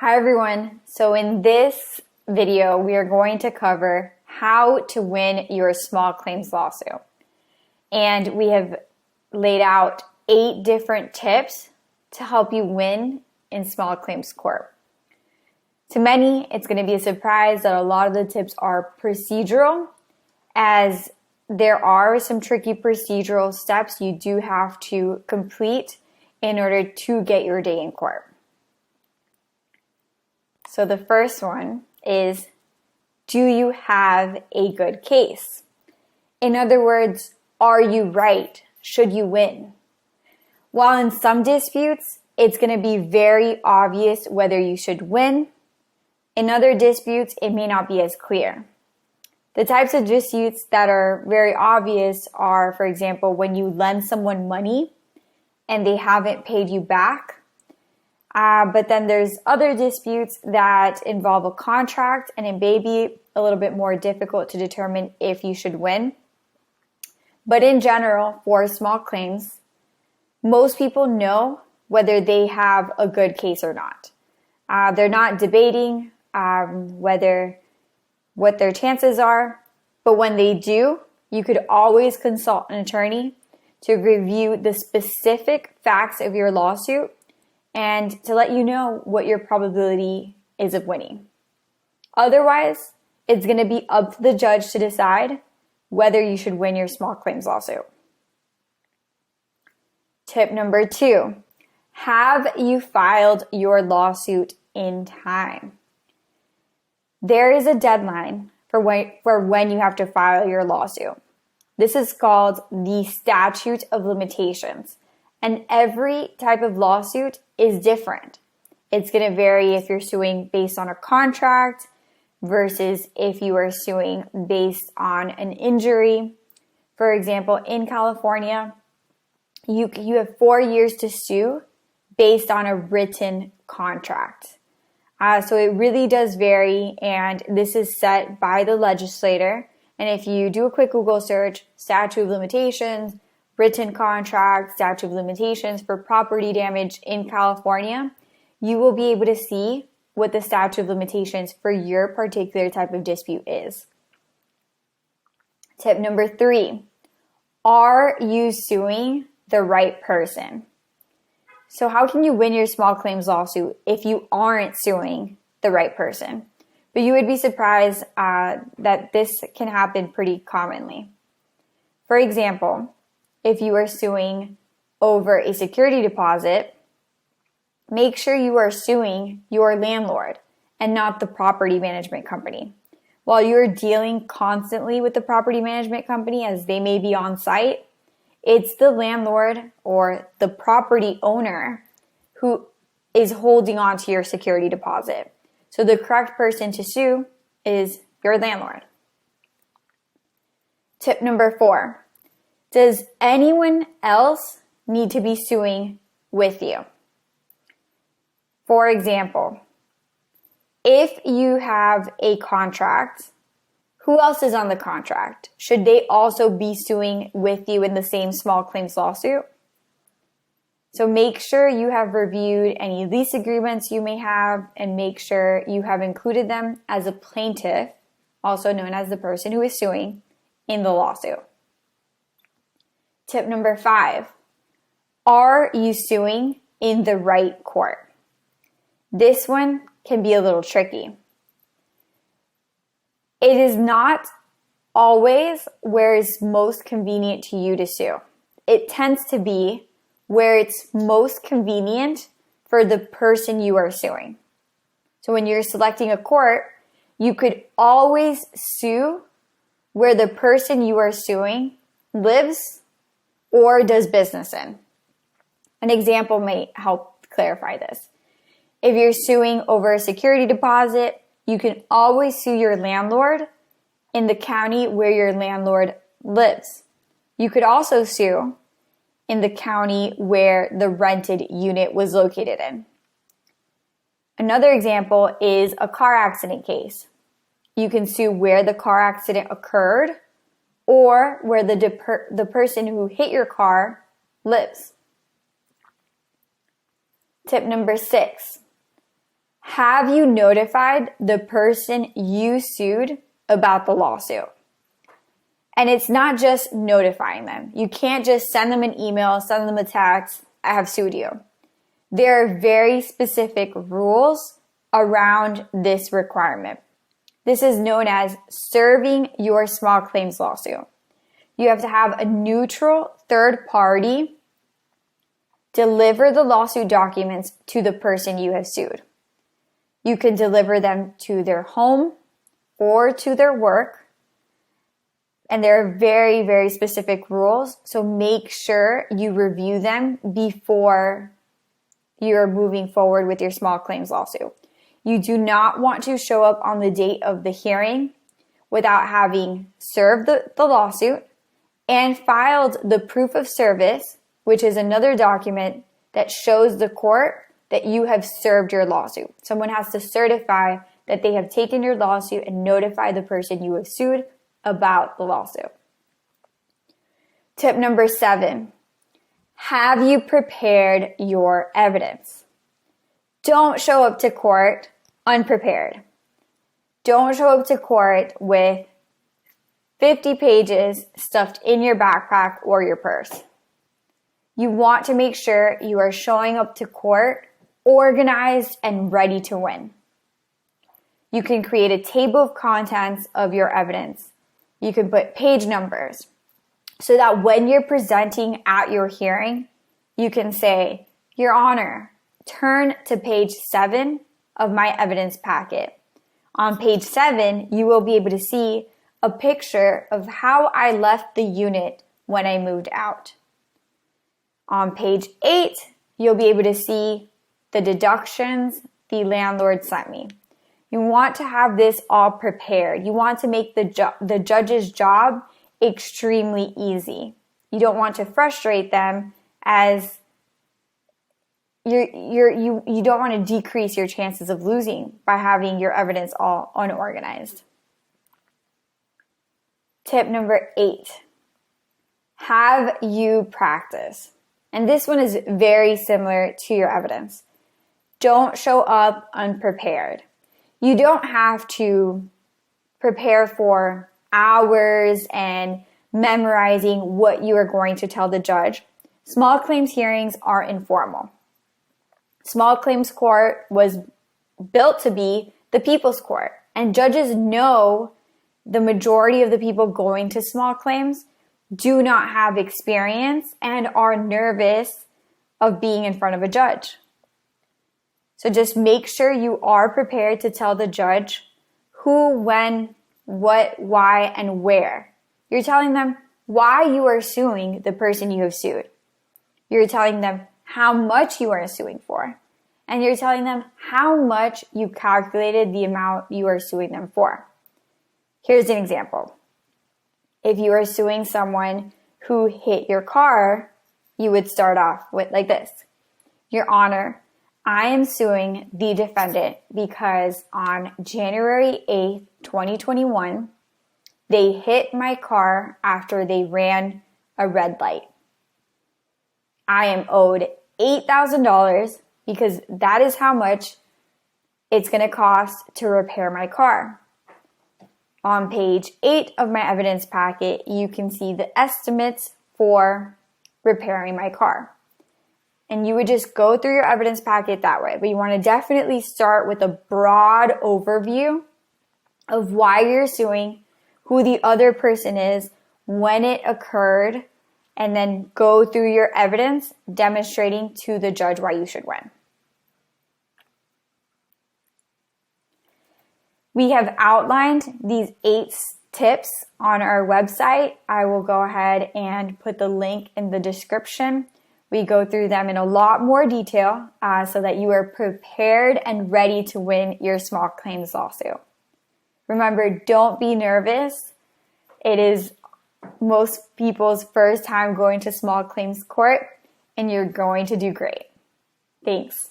Hi everyone. So in this video, we are going to cover how to win your small claims lawsuit. And we have laid out 8 different tips to help you win in small claims court. To many, it's going to be a surprise that a lot of the tips are procedural, as there are some tricky procedural steps you do have to complete in order to get your day in court. So the first one is, do you have a good case? In other words, are you right? Should you win? While in some disputes, it's going to be very obvious whether you should win. In other disputes, it may not be as clear. The types of disputes that are very obvious are, for example, when you lend someone money and they haven't paid you back. But then there's other disputes that involve a contract, and it may be a little bit more difficult to determine if you should win. But in general, for small claims, most people know whether they have a good case or not. They're not debating what their chances are, but when they do, you could always consult an attorney to review the specific facts of your lawsuit and to let you know what your probability is of winning. Otherwise, it's going to be up to the judge to decide whether you should win your small claims lawsuit. Tip number 2, have you filed your lawsuit in time? There is a deadline for when you have to file your lawsuit. This is called the statute of limitations. And every type of lawsuit is different. It's going to vary if you're suing based on a contract versus if you are suing based on an injury. For example, in California, you have 4 years to sue based on a written contract. So it really does vary, and this is set by the legislator. And if you do a quick Google search, statute of limitations, written contract, statute of limitations for property damage in California, you will be able to see what the statute of limitations for your particular type of dispute is. Tip number 3, are you suing the right person? So how can you win your small claims lawsuit if you aren't suing the right person? But you would be surprised that this can happen pretty commonly. For example, if you are suing over a security deposit, make sure you are suing your landlord and not the property management company. While you're dealing constantly with the property management company, as they may be on site, it's the landlord or the property owner who is holding on to your security deposit. So the correct person to sue is your landlord. Tip number 4. Does anyone else need to be suing with you? For example, if you have a contract, who else is on the contract? Should they also be suing with you in the same small claims lawsuit? So make sure you have reviewed any lease agreements you may have, and make sure you have included them as a plaintiff, also known as the person who is suing, in the lawsuit. Tip number 5, are you suing in the right court? This one can be a little tricky. It is not always where it's most convenient to you to sue. It tends to be where it's most convenient for the person you are suing. So when you're selecting a court, you could always sue where the person you are suing lives or does business in. An example may help clarify this. If you're suing over a security deposit, you can always sue your landlord in the county where your landlord lives. You could also sue in the county where the rented unit was located in. Another example is a car accident case. You can sue where the car accident occurred or where the person who hit your car lives. Tip number 6, Have you notified the person you sued about the lawsuit? And it's not just notifying them. You can't just send them an email, send them a text, I have sued you. There are very specific rules around this requirement. This is known as serving your small claims lawsuit. You have to have a neutral third party deliver the lawsuit documents to the person you have sued. You can deliver them to their home or to their work. And there are very, very specific rules. So make sure you review them before you're moving forward with your small claims lawsuit. You do not want to show up on the date of the hearing without having served the lawsuit and filed the proof of service, which is another document that shows the court that you have served your lawsuit. Someone has to certify that they have taken your lawsuit and notify the person you have sued about the lawsuit. Tip number 7, have you prepared your evidence? Don't show up to court unprepared. Don't show up to court with 50 pages stuffed in your backpack or your purse. You want to make sure you are showing up to court organized and ready to win. You can create a table of contents of your evidence. You can put page numbers so that when you're presenting at your hearing, you can say, Your Honor, turn to page 7 of my evidence packet. On page 7, you will be able to see a picture of how I left the unit when I moved out. On page 8, you'll be able to see the deductions the landlord sent me. You want to have this all prepared. You want to make the judge's job extremely easy. You don't want to frustrate them, as you don't want to decrease your chances of losing by having your evidence all unorganized. Tip number 8, have you practice? And this one is very similar to your evidence. Don't show up unprepared. You don't have to prepare for hours and memorizing what you are going to tell the judge. Small claims hearings are informal. Small claims court was built to be the people's court, and judges know the majority of the people going to small claims do not have experience and are nervous of being in front of a judge. So just make sure you are prepared to tell the judge who, when, what, why, and where. You're telling them why you are suing the person you have sued. You're telling them how much you are suing for. And you're telling them how much you calculated the amount you are suing them for. Here's an example. If you are suing someone who hit your car, you would start off with like this. Your Honor, I am suing the defendant because on January 8th, 2021, they hit my car after they ran a red light. I am owed $8,000 because that is how much it's going to cost to repair my car. On page 8 of my evidence packet, you can see the estimates for repairing my car. And you would just go through your evidence packet that way. But you want to definitely start with a broad overview of why you're suing, who the other person is, when it occurred, and then go through your evidence demonstrating to the judge why you should win. We have outlined these 8 tips on our website. I will go ahead and put the link in the description. We go through them in a lot more detail so that you are prepared and ready to win your small claims lawsuit. Remember, don't be nervous. It is most people's first time going to small claims court, and you're going to do great. Thanks.